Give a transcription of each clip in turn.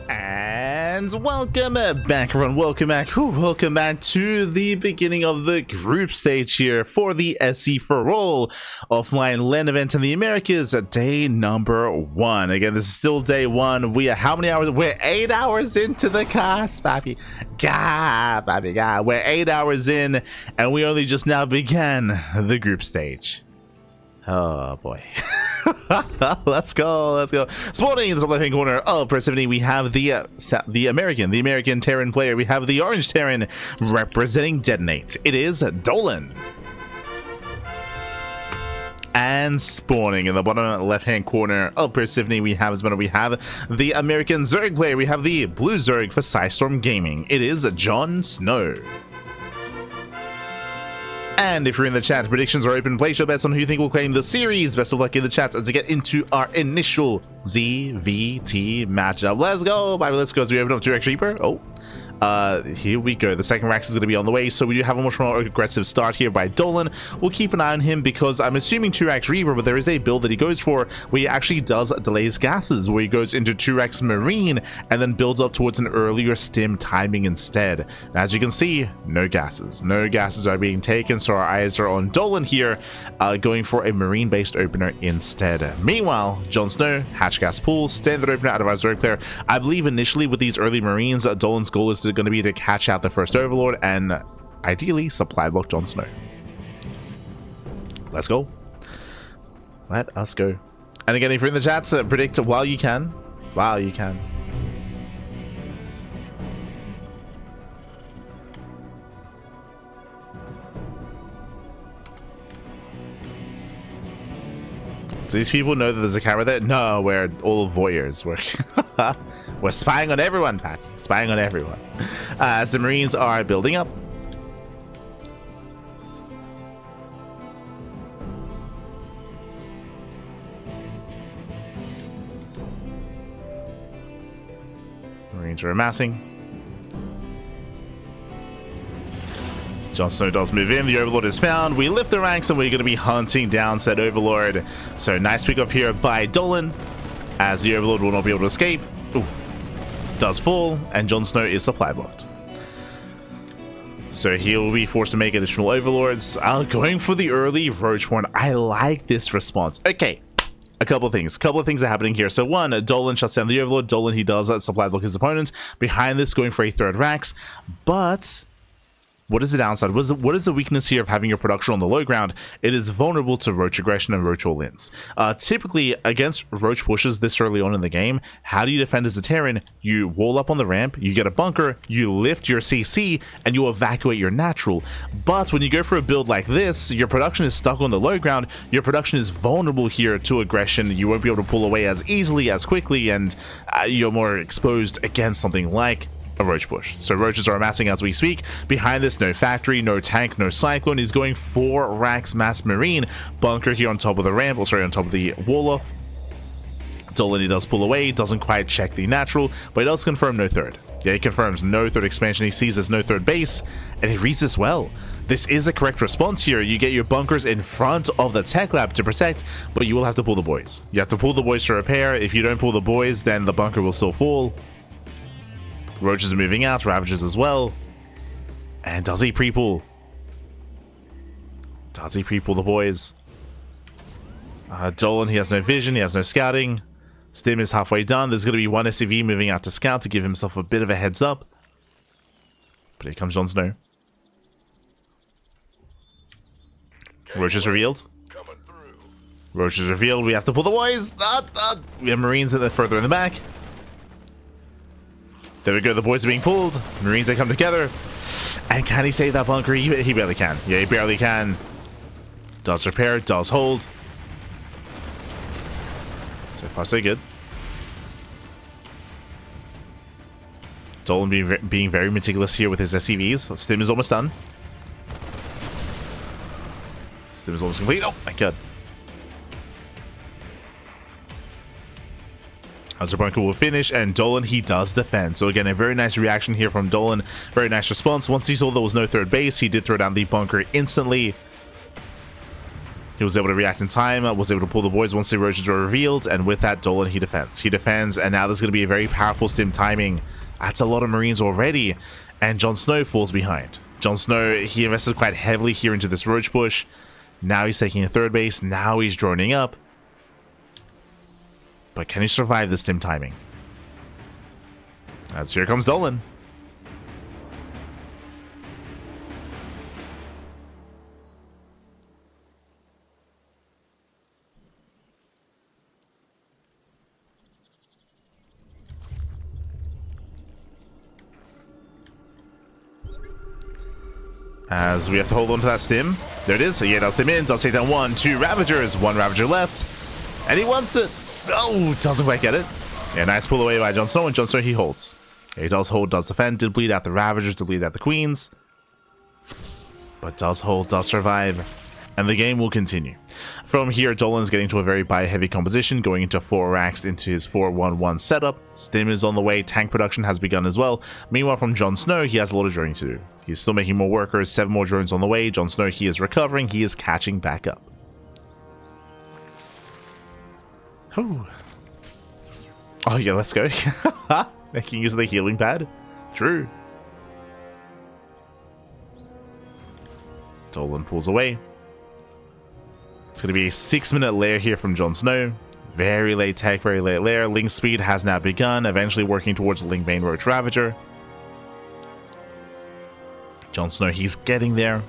And welcome back, everyone. Welcome back. Welcome back to the beginning of the group stage here for the SC4ALL offline LAN event in the Americas, day number 1. Again, this is still day 1. We are how many hours? We're 8 hours into the cast, baby. We're 8 hours in, and we only just now began the group stage. Oh boy. Let's go. Spawning in the top left hand corner of Persephone, we have the American Terran player. We have the orange Terran representing Detonate. It is Dolan. And spawning in the bottom left hand corner of Persephone, we have the American Zerg player. We have the blue Zerg for Psystorm Gaming. It is JonSnow. And if you're in the chat, predictions are open. Place your bets on who you think will claim the series. Best of luck in the chat as we get into our initial ZVT matchup. Let's go, baby. Let's go as we open up 2x Reaper. Here we go. The second Rax is going to be on the way, so we do have a much more aggressive start here by Dolan. We'll keep an eye on him because I'm assuming 2x Reaper, but there is a build that he goes for where he actually does delays gases, where he goes into 2x Marine and then builds up towards an earlier stim timing instead. And as you can see, no gases are being taken, so our eyes are on Dolan here, going for a Marine based opener instead. Meanwhile, JonSnow, hatch gas pool, standard opener out of our Zerg player. I believe initially with these early Marines, Dolan's goal is going to be to catch out the first Overlord and ideally supply block JonSnow. Let's go. Let us go. And again, if you're in the chat, predict while you can. Do these people know that there's a camera there? No, we're all voyeurs. We're spying on everyone, Pat. Spying on everyone. As the Marines are building up. Marines are amassing. JonSnow does move in. The Overlord is found. We lift the ranks and we're going to be hunting down said Overlord. So nice pick up here by Dolan, as the Overlord will not be able to escape. Ooh. Does fall, and JonSnow is supply blocked. So he'll be forced to make additional Overlords. Going for the early Roach one. I like this response. Okay. A couple of things are happening here. So one, Dolan shuts down the Overlord. Dolan, he does supply block his opponents. Behind this, going for a third Rax. But what is the downside? What is the weakness here of having your production on the low ground? It is vulnerable to Roach aggression and Roach all-ins. Typically, against Roach pushes this early on in the game, how do you defend as a Terran? You wall up on the ramp, you get a bunker, you lift your CC, and you evacuate your natural. But when you go for a build like this, your production is stuck on the low ground, your production is vulnerable here to aggression, you won't be able to pull away as easily, as quickly, and you're more exposed against something like a Roach push. So Roaches are amassing as we speak. Behind this, no factory, no tank, no cyclone. He's going for Rax Mass Marine. Bunker here on top of the ramp, or sorry, on top of the wall off. Dolan, he does pull away, doesn't quite check the natural, but he does confirm no third. Yeah, he confirms no third expansion. He sees there's no third base, and he reads this well. This is a correct response here. You get your bunkers in front of the tech lab to protect, but you will have to pull the boys. You have to pull the boys to repair. If you don't pull the boys, then the bunker will still fall. Roaches are moving out, Ravagers as well. And does he pre-pull? Does he pre-pull the boys? Dolan, he has no vision, he has no scouting. Stim is halfway done. There's going to be one SCV moving out to scout to give himself a bit of a heads up. But here comes JonSnow. Roach is revealed. Roach is revealed. We have to pull the boys. We have Marines further in the back. There we go, the boys are being pulled. Marines, they come together. And can he save that bunker? He barely can. Yeah, he barely can. Does repair, does hold. So far, so good. Dolan being very meticulous here with his SCVs. Stim is almost done. Stim is almost complete. Oh my god. As the bunker will finish, and Dolan, he does defend. So again, a very nice reaction here from Dolan. Very nice response. Once he saw there was no third base, he did throw down the bunker instantly. He was able to react in time, was able to pull the boys once the roaches were revealed, and with that, Dolan, he defends. He defends, and now there's going to be a very powerful stim timing. That's a lot of Marines already, and JonSnow falls behind. JonSnow, he invested quite heavily here into this roach push. Now he's taking a third base, now he's droning up. But can he survive this stim timing? As here comes Dolan. As we have to hold on to that stim. There it is. So yeah, does stim in. Does take down 1, 2 Ravagers. 1 Ravager left. And he wants it. Oh, doesn't quite get it. Yeah, nice pull away by JonSnow. And JonSnow, he holds. Yeah, he does hold, does defend. Did bleed out the Ravagers, did bleed out the Queens. But does hold, does survive. And the game will continue. From here, Dolan's getting to a very buy-heavy composition, going into 4 racks into his 4-1-1 setup. Stim is on the way. Tank production has begun as well. Meanwhile, from JonSnow, he has a lot of droning to do. He's still making more workers. 7 more drones on the way. JonSnow, he is recovering. He is catching back up. Oh, yeah, let's go. Making use of the healing pad. True. Dolan pulls away. It's going to be a 6-minute lair here from JonSnow. Very late tech, very late lair. Link speed has now begun, eventually working towards Link main Roach Ravager. JonSnow, he's getting there.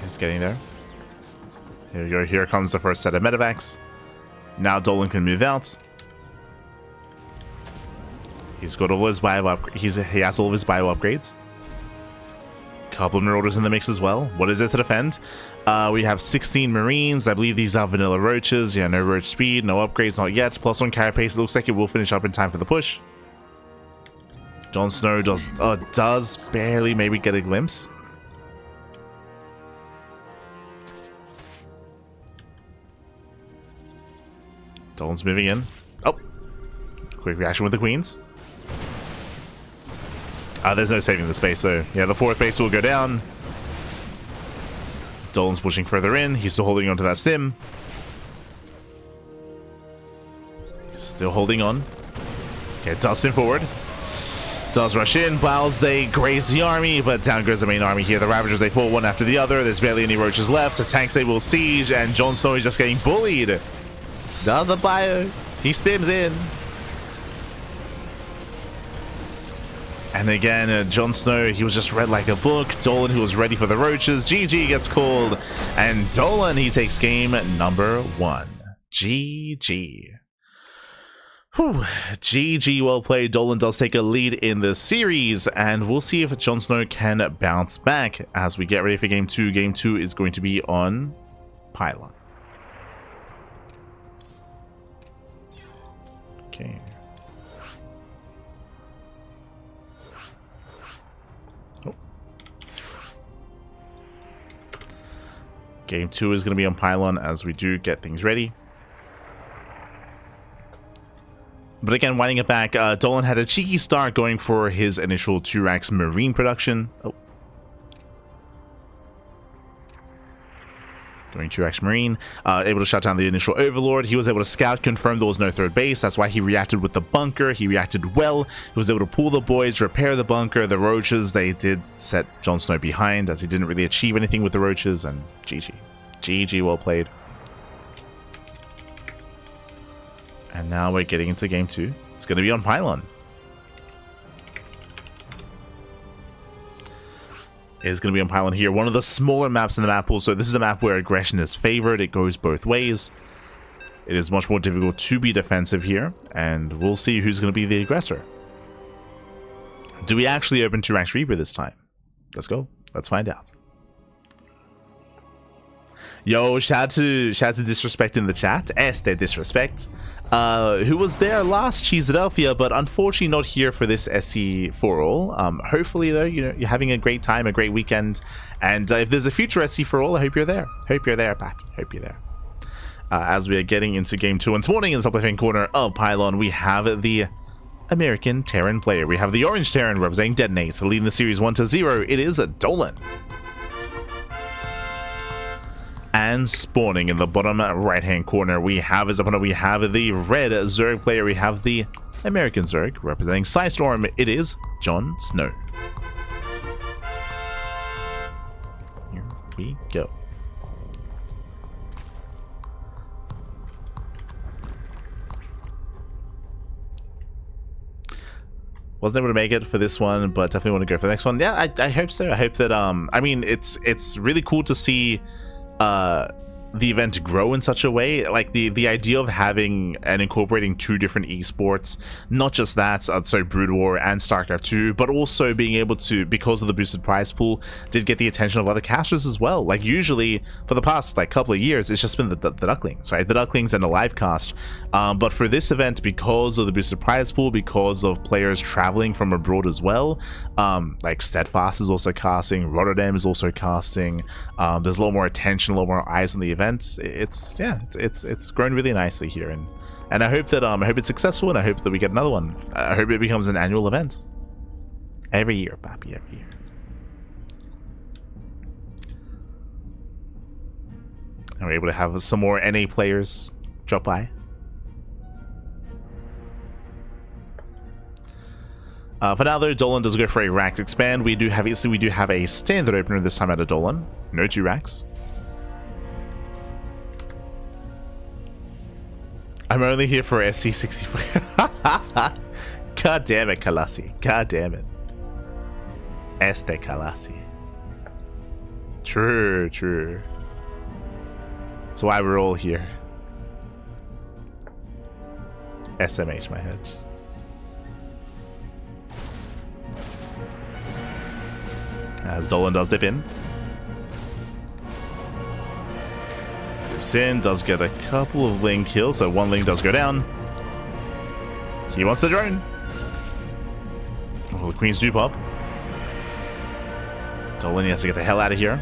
He's getting there. Here we go. Here comes the first set of medevacs. Now Dolan can move out. He's got all his bio upgrades. He has all of his bio upgrades. Couple of Marauders in the mix as well. What is it to defend? We have 16 Marines. I believe these are vanilla roaches. Yeah, no roach speed, no upgrades, not yet. +1 carapace. It looks like it will finish up in time for the push. JonSnow does barely maybe get a glimpse. Dolan's moving in. Oh! Quick reaction with the Queens. There's no saving the space, so yeah, the 4th base will go down. Dolan's pushing further in. He's still holding on to that stim. Still holding on. Okay, does stim forward. Does rush in. Biles, they graze the army, but down goes the main army here. The Ravagers, they fall one after the other. There's barely any roaches left. The tanks, they will siege, and JonSnow is just getting bullied. Down the bio. He stims in. And again, JonSnow, he was just read like a book. Dolan, who was ready for the roaches. GG gets called. And Dolan, he takes game number 1. GG. Whew. GG, well played. Dolan does take a lead in the series. And we'll see if JonSnow can bounce back as we get ready for game 2. Game 2 is going to be on Pylon. Okay. Oh. Game 2 is going to be on Pylon as we do get things ready. But again, winding it back, Dolan had a cheeky start going for his initial 2 racks Marine production. Oh. Going 2 racks Marine, able to shut down the initial Overlord. He was able to scout, confirm there was no 3rd base. That's why he reacted with the bunker. He reacted well. He was able to pull the boys, repair the bunker. The roaches, they did set JonSnow behind as he didn't really achieve anything with the roaches. And GG. GG, well played. And now we're getting into game 2. It's going to be on Pylon. Is going to be on Pylon here. One of the smaller maps in the map pool. So this is a map where aggression is favored. It goes both ways. It is much more difficult to be defensive here. And we'll see who's going to be the aggressor. Do we actually open 2 ranks Reaper this time? Let's go. Let's find out. Yo, shout out to Disrespect in the chat. Este Disrespect. Who was there last Cheeseadelphia, but unfortunately not here for this SC4ALL. Hopefully though, you know, you're having a great time, a great weekend. And if there's a future SC4ALL, I hope you're there. Hope you're there, Pappy. Hope you're there. As we are getting into game 2 and this morning in the top left-hand corner of Pylon, we have the American Terran player. We have the Orange Terran representing Detonate, leading the series 1-0. It is a Dolan. And spawning in the bottom right-hand corner, we have as opponent, we have the red Zerg player. We have the American Zerg representing Psystorm. It is JonSnow. Here we go. Wasn't able to make it for this one, but definitely want to go for the next one. Yeah, I hope so. I hope that I mean, it's really cool to see the event grow in such a way, like the idea of having and incorporating 2 different esports, not just that, so Brood War and StarCraft 2, but also being able to, because of the boosted prize pool, did get the attention of other casters as well. Like usually for the past like couple of years, it's just been the Ducklings, right? The Ducklings and the live cast. But for this event, because of the boosted prize pool, because of players traveling from abroad as well, like Steadfast is also casting, Rotterdam is also casting. There's a lot more attention, a lot more eyes on the event. It's grown really nicely here, and I hope that I hope it's successful, and I hope that we get another one. I hope it becomes an annual event every year, Pappy, every year. And we're able to have some more NA players drop by. For now though, Dolan does go for a Rax expand. We do have a standard opener this time out of Dolan. No 2 Racks. I'm only here for SC64. God damn it, Kalasi. God damn it. Este Kalasi. True, true. That's why we're all here. SMH, my hedge. As Dolan does dip in. In, does get a couple of Ling kills, so 1 Ling does go down. He wants the drone. Well, the Queens do pop. Dolan has to get the hell out of here.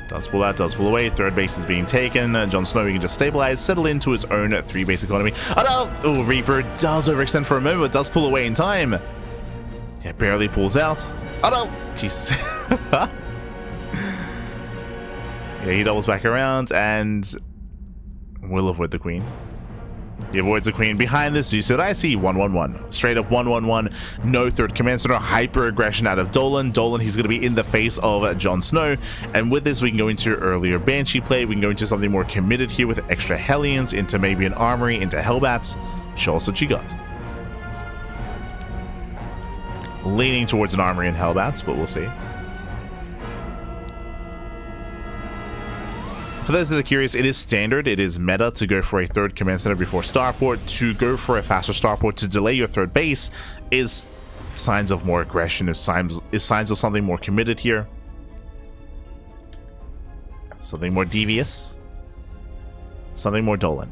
Does pull out, does pull away. 3rd base is being taken. JonSnow, he can just stabilize, settle into his own 3-base economy. Oh no! Oh, Reaper does overextend for a moment, but does pull away in time. Yeah, barely pulls out. Oh no! Jesus. Yeah, he doubles back around and will avoid the Queen. He avoids the Queen behind this. You said I see 1-1-1. Straight up 1-1-1. No 3rd command center. Hyper aggression out of Dolan. Dolan, he's going to be in the face of JonSnow. And with this, we can go into earlier Banshee play. We can go into something more committed here with extra Hellions, into maybe an Armory, into Hellbats. Show us what you got. Leaning towards an Armory and Hellbats, but we'll see. For those that are curious, it is standard, it is meta to go for a 3rd command center before starport. To go for a faster starport to delay your 3rd base is signs of more aggression, is signs of something more committed here. Something more devious. Something more Dolan.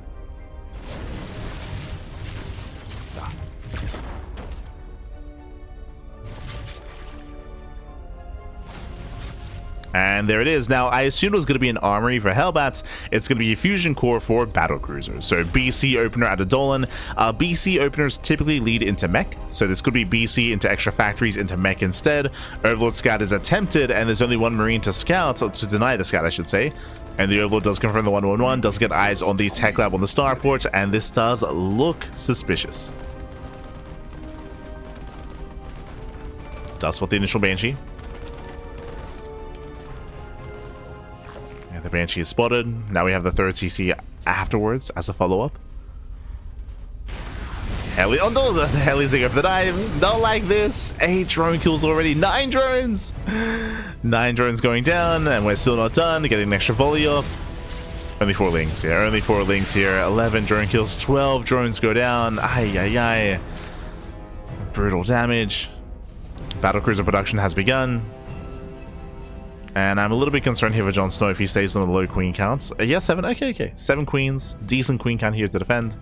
And there it is. Now, I assumed it was going to be an Armory for Hellbats. It's going to be a Fusion Core for Battle Cruisers. So BC opener out of Dolan. BC openers typically lead into mech. So this could be BC into extra factories into mech instead. Overlord Scout is attempted, and there's only 1 Marine to scout, to deny the scout, I should say. And the Overlord does confirm the 1-1-1, does get eyes on the tech lab on the starport, and this does look suspicious. Does spot the initial Banshee. The Banshee is spotted. Now we have the 3rd CC afterwards as a follow-up. Heli, oh no, the Heli's going for the dive. Not like this. 8 drone kills already. 9 drones. 9 drones going down, and we're still not done. Getting an extra volley off. Only 4 Lings. Yeah, only 4 Lings here. 11 drone kills. 12 drones go down. Ay, ay, ay. Brutal damage. Battlecruiser production has begun. And I'm a little bit concerned here for JonSnow if he stays on the low queen counts. Yeah, 7. Okay, okay. 7 queens. Decent queen count here to defend.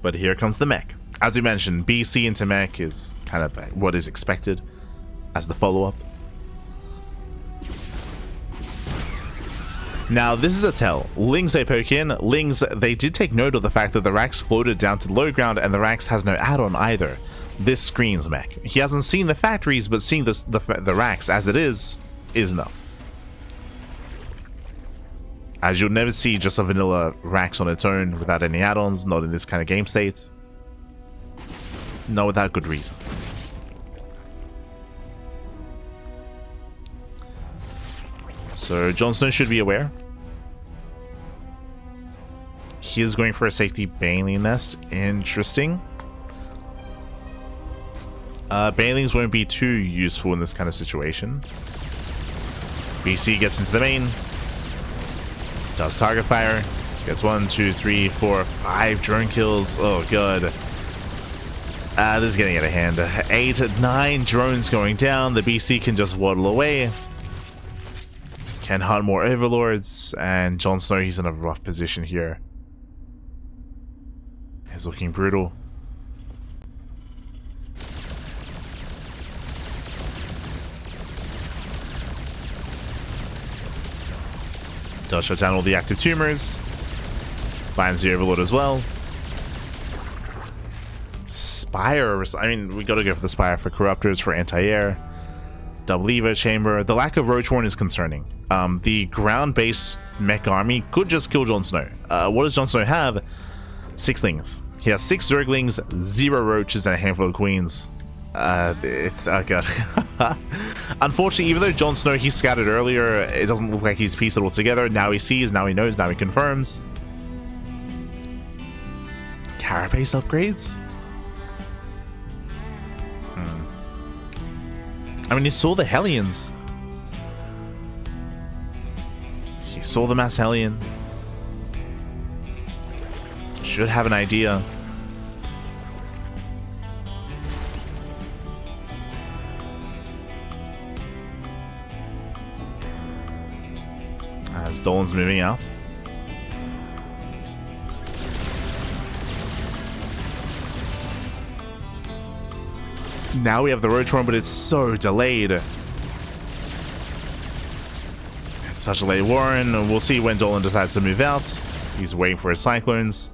But here comes the mech. As we mentioned, BC into mech is kind of what is expected as the follow-up. Now, this is a tell. Lings they poke in. Lings, they did take note of the fact that the Rax floated down to the low ground and the Rax has no add-on either. This screams mech. He hasn't seen the factories, but seeing the Rax as it is enough. As you'll never see just a vanilla Rax on its own without any add-ons, not in this kind of game state. Not without good reason. So JonSnow should be aware. He is going for a safety Baneling nest. Interesting. Banelings won't be too useful in this kind of situation. BC gets into the main. Does target fire. Gets 1, 2, 3, 4, 5 drone kills. Oh, god. This is getting out of hand. 8, 9 drones going down. The BC can just waddle away. Can hunt more overlords. And JonSnow, he's in a rough position here. He's looking brutal. Does shut down all the active tumors. Finds the overlord as well. Spire. I mean, we gotta go for the Spire for Corruptors, for anti-air. Double Evo chamber. The lack of Roachhorn is concerning. The ground-based mech army could just kill JonSnow. What does JonSnow have? 6 lings. He has 6 Zerglings, 0 roaches, and a handful of queens. It's oh god. Unfortunately, even though JonSnow he scattered earlier, it doesn't look like he's pieced it all together. Now he sees, now he knows, now he confirms. Carapace upgrades? I mean, he saw the Hellions. He saw the Mass Hellion. Should have an idea. As Dolan's moving out. Now we have the Roachhorn, but it's so delayed. It's such a late Warren. We'll see when Dolan decides to move out. He's waiting for his Cyclones.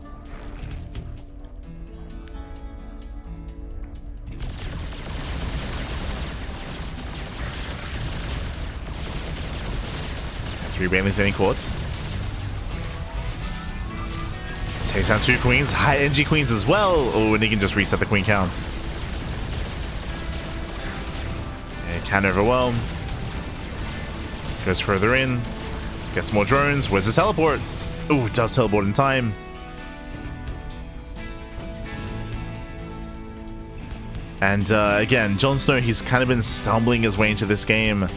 Three Banelings getting caught. Takes down 2 queens. High energy queens as well. Oh, and he can just reset the queen count. Can overwhelm. Goes further in. Gets more drones. Where's the teleport? Ooh, does teleport in time. And again, JonSnow, he's kind of been stumbling his way into this game.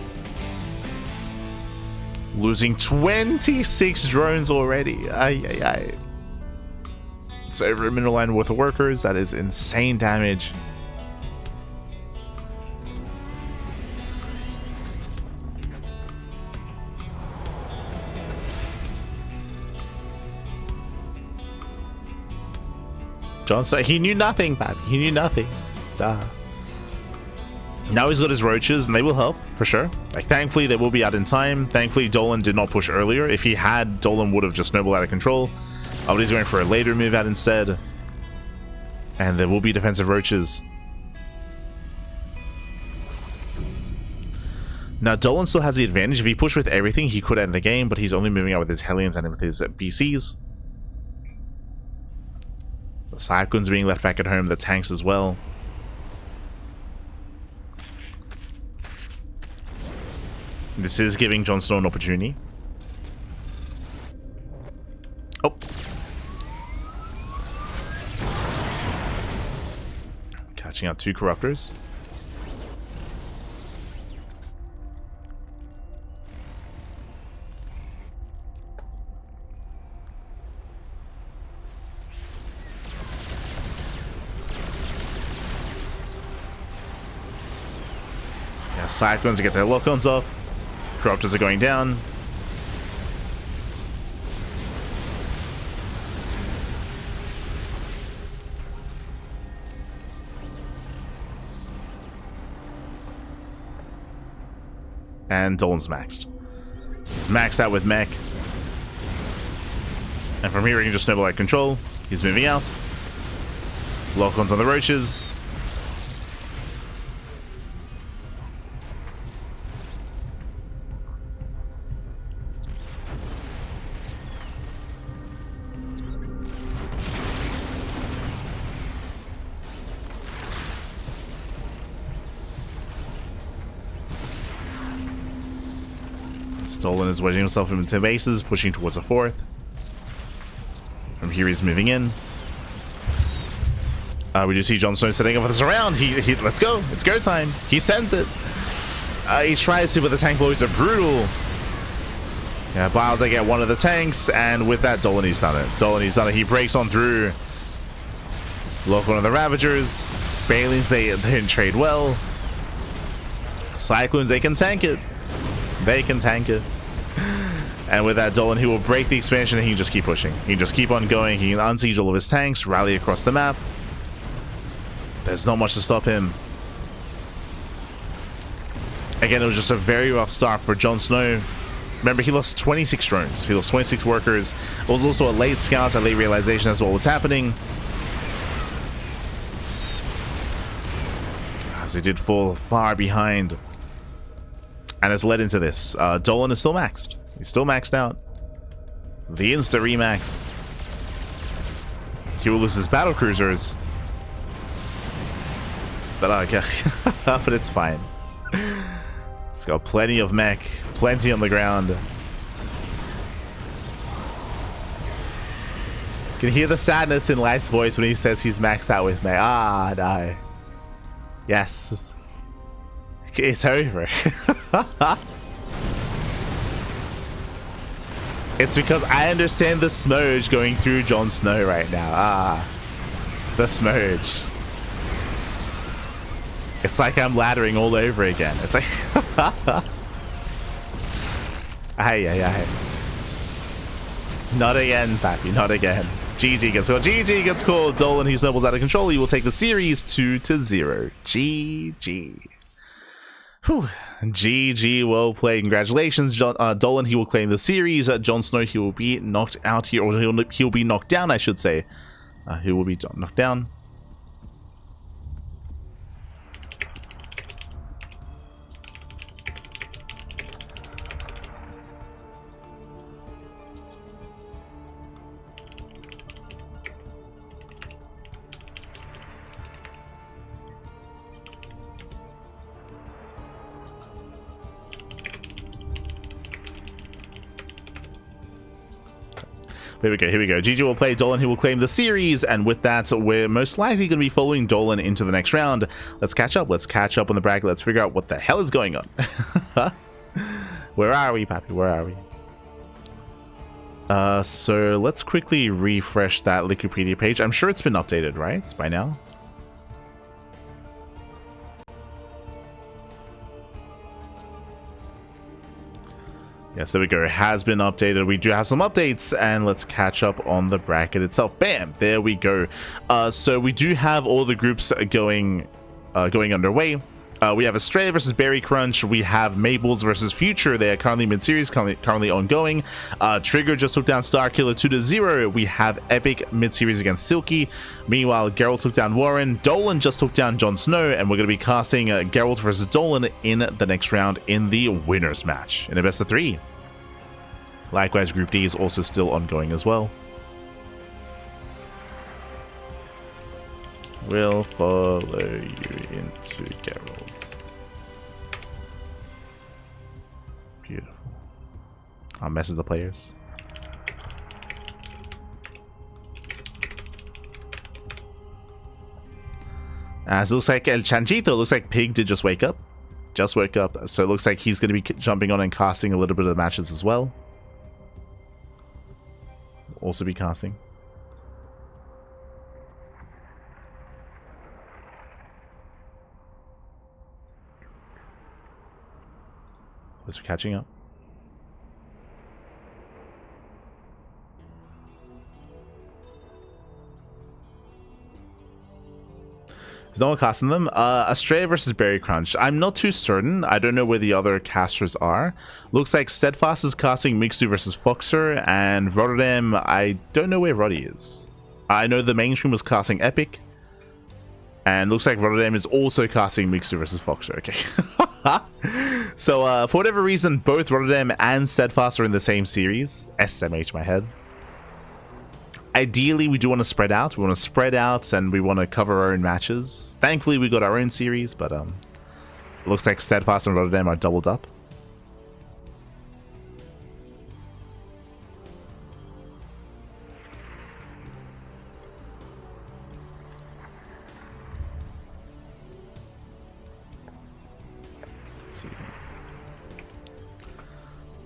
Losing 26 drones already. Aye. It's over a mineral line worth of workers. That is insane damage. JonSnow, he knew nothing, Bab. He knew nothing. Duh. Now he's got his roaches, and they will help, for sure. Like, thankfully, they will be out in time. Thankfully, Dolan did not push earlier. If he had, Dolan would have just snowballed out of control. But he's going for a later move out instead. And there will be defensive roaches. Now, Dolan still has the advantage. If he pushed with everything, he could end the game, but he's only moving out with his Hellions and with his BCs. The Cyclones being left back at home, the tanks as well. This is giving JonSnow an opportunity. Oh. Catching out 2 Corruptors. Cyclones to get their lock-ons off. Corruptors are going down. And Dolan's maxed. He's maxed out with mech. And from here, he can just snowball out control. He's moving out. Lock-ons on the roaches. Dolan is wedging himself into bases, pushing towards a fourth. From here, he's moving in. We do see JonSnow setting up with us around. Let's go. It's go time. He sends it. He tries to, but the tank boys are brutal. Yeah, Biles, they get one of the tanks, and with that, Dolan, he's done it. Dolan, he's done it. He breaks on through. Lock one of the Ravagers. Baileys, they didn't trade well. Cyclones, they can tank it. They can tank it. And with that, Dolan, he will break the expansion and he can just keep pushing. He can just keep on going. He can unsiege all of his tanks, rally across the map. There's not much to stop him. Again, it was just a very rough start for JonSnow. Remember, he lost 26 drones. He lost 26 workers. It was also a late scout, a late realization as to what was happening. As he did fall far behind. And it's led into this. Dolan is still maxed. He's still maxed out. The insta remax. He will lose his battle cruisers. But okay. But it's fine. It's got plenty of mech. Plenty on the ground. You can hear the sadness in Light's voice when he says he's maxed out with mech. Ah, no. Yes. It's over. It's because I understand the smudge going through JonSnow right now. Ah, the smudge. It's like I'm laddering all over again. It's like, ay. Not again, Pappy. Not again. GG gets called. GG gets called. Dolan, who snowballs out of control. He will take the series 2-0. GG. Whew. GG, well played. Congratulations, Dolan. He will claim the series. JonSnow, he will be knocked out here, or he'll be knocked down, I should say. He will be knocked down. Here we go. GG will play Dolan, who will claim the series, and with that, we're most likely going to be following Dolan into the next round. Let's catch up. Let's catch up on the bracket. Let's figure out what the hell is going on. Where are we, Pappy? Where are we? So let's quickly refresh that Wikipedia page. I'm sure it's been updated, right? By now? Yes, there we go. It has been updated. We do have some updates, and let's catch up on the bracket itself. Bam! There we go. So we do have all the groups going underway. We have Australia versus Berry Crunch. We have Maples versus Future. They are currently mid-series, currently ongoing. Trigger just took down Starkiller 2-0. We have Epic mid-series against Silky. Meanwhile, Geralt took down Warren. Dolan just took down JonSnow, and we're going to be casting Geralt versus Dolan in the next round in the winners match in a best of 3. Likewise, Group D is also still ongoing as well. We'll follow you into Geralt. Beautiful. I'll message the players. As it looks like El Chanchito, looks like Pig did just wake up. Just woke up. So it looks like he's going to be jumping on and casting a little bit of the matches as well. Also be casting. Was we catching up? There's no one casting them. Australia versus Berry Crunch. I'm not too certain. I don't know where the other casters are. Looks like Steadfast is casting Mixu versus Foxer, and Rotterdam, I don't know where Roddy is. I know the mainstream was casting Epic, and looks like Rotterdam is also casting Mixu versus Foxer. Okay. So, for whatever reason, both Rotterdam and Steadfast are in the same series. SMH my head. Ideally, we do want to spread out. We want to spread out and we want to cover our own matches. Thankfully, we got our own series, but it looks like Steadfast and Rotterdam are doubled up. Let's see.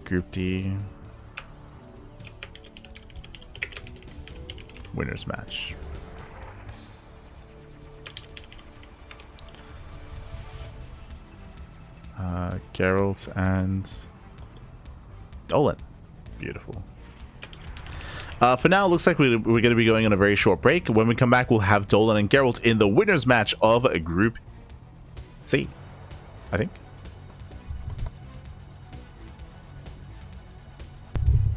Group D. Winners match. Geralt and Dolan. Beautiful. For now, it looks like we're going to be going on a very short break. When we come back, we'll have Dolan and Geralt in the winners match of Group C, I think.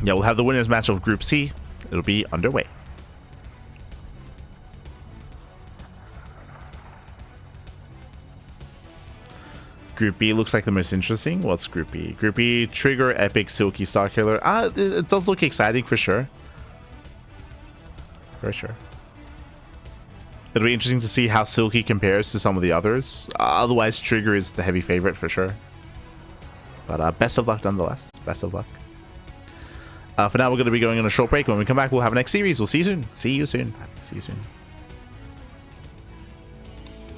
Yeah, we'll have the winners match of Group C. It'll be underway. Group B looks like the most interesting. What's Group B? Group B, Trigger, Epic, Silky, Starkiller. It does look exciting for sure. For sure. It'll be interesting to see how Silky compares to some of the others. Otherwise, Trigger is the heavy favorite for sure. But best of luck nonetheless. Best of luck. For now, we're going to be going on a short break. When we come back, we'll have our next series. We'll see you soon. See you soon. See you soon.